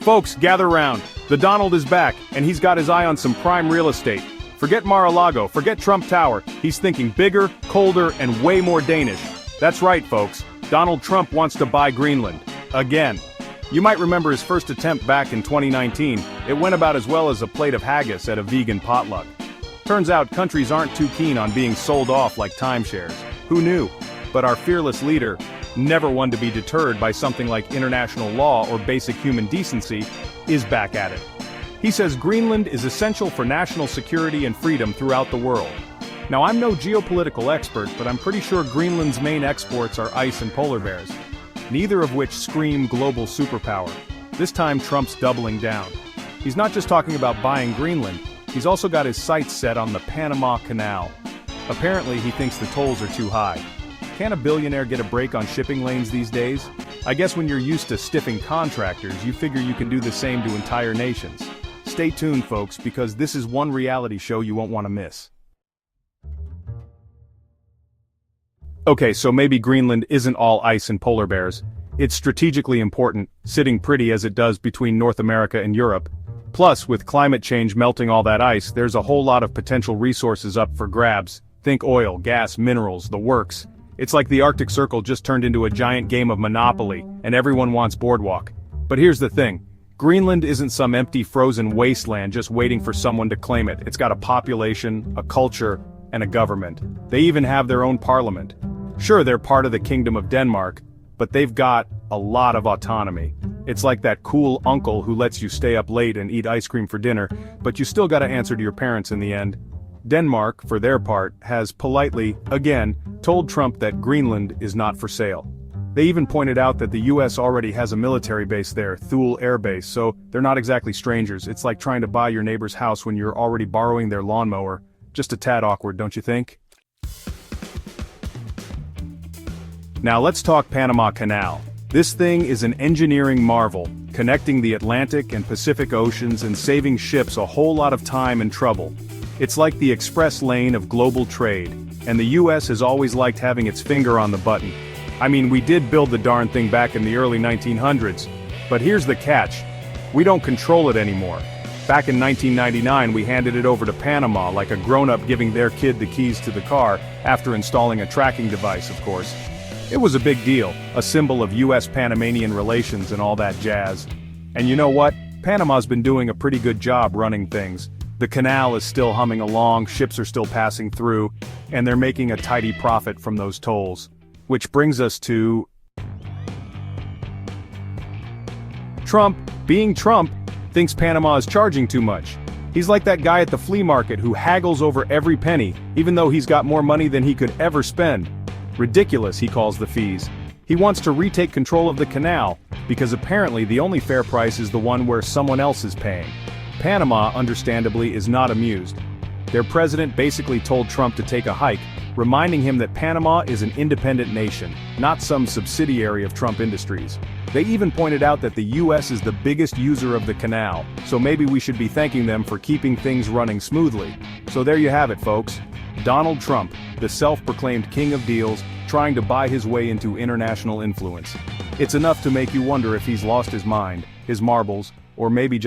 Folks, gather round. The Donald is back, and he's got his eye on some prime real estate. Forget Mar-a-Lago, forget Trump Tower. He's thinking bigger, colder, and way more Danish. That's right, folks. Donald Trump wants to buy Greenland. Again. You might remember his first attempt back in 2019. It went about as well as a plate of haggis at a vegan potluck. Turns out countries aren't too keen on being sold off like timeshares. Who knew? But our fearless leader, never one to be deterred by something like international law or basic human decency, is back at it. He says Greenland is essential for national security and freedom throughout the world. Now, I'm no geopolitical expert, but I'm pretty sure Greenland's main exports are ice and polar bears, neither of which scream global superpower. This time Trump's doubling down. He's not just talking about buying Greenland, he's also got his sights set on the Panama Canal. Apparently he thinks the tolls are too high. Can a billionaire get a break on shipping lanes these days? I guess when you're used to stiffing contractors, you figure you can do the same to entire nations. Stay tuned, folks, because this is one reality show you won't want to miss. Okay, so maybe Greenland isn't all ice and polar bears. It's strategically important, sitting pretty as it does between North America and Europe. Plus, with climate change melting all that ice, there's a whole lot of potential resources up for grabs. Think oil, gas, minerals, the works. It's like the Arctic Circle just turned into a giant game of Monopoly, and everyone wants Boardwalk. But here's the thing. Greenland isn't some empty frozen wasteland just waiting for someone to claim it. It's got a population, a culture, and a government. They even have their own parliament. Sure, they're part of the Kingdom of Denmark, but they've got a lot of autonomy. It's like that cool uncle who lets you stay up late and eat ice cream for dinner, but you still gotta answer to your parents in the end. Denmark, for their part, has politely, again, told Trump that Greenland is not for sale. They even pointed out that the US already has a military base there, Thule Air Base, so they're not exactly strangers. It's like trying to buy your neighbor's house when you're already borrowing their lawnmower. Just a tad awkward, don't you think? Now let's talk Panama Canal. This thing is an engineering marvel, connecting the Atlantic and Pacific Oceans and saving ships a whole lot of time and trouble. It's like the express lane of global trade, and the US has always liked having its finger on the button. I mean, we did build the darn thing back in the early 1900s, but here's the catch. We don't control it anymore. Back in 1999 we handed it over to Panama like a grown-up giving their kid the keys to the car, after installing a tracking device, of course. It was a big deal, a symbol of US-Panamanian relations and all that jazz. And you know what? Panama's been doing a pretty good job running things. The canal is still humming along, ships are still passing through, and they're making a tidy profit from those tolls. Which brings us to Trump, being Trump, thinks Panama is charging too much. He's like that guy at the flea market who haggles over every penny, even though he's got more money than he could ever spend. Ridiculous, he calls the fees. He wants to retake control of the canal, because apparently the only fair price is the one where someone else is paying. Panama, understandably, is not amused. Their president basically told Trump to take a hike, reminding him that Panama is an independent nation, not some subsidiary of Trump Industries. They even pointed out that the US is the biggest user of the canal, so maybe we should be thanking them for keeping things running smoothly. So there you have it, folks. Donald Trump, the self-proclaimed king of deals, trying to buy his way into international influence. It's enough to make you wonder if he's lost his mind, his marbles, or maybe just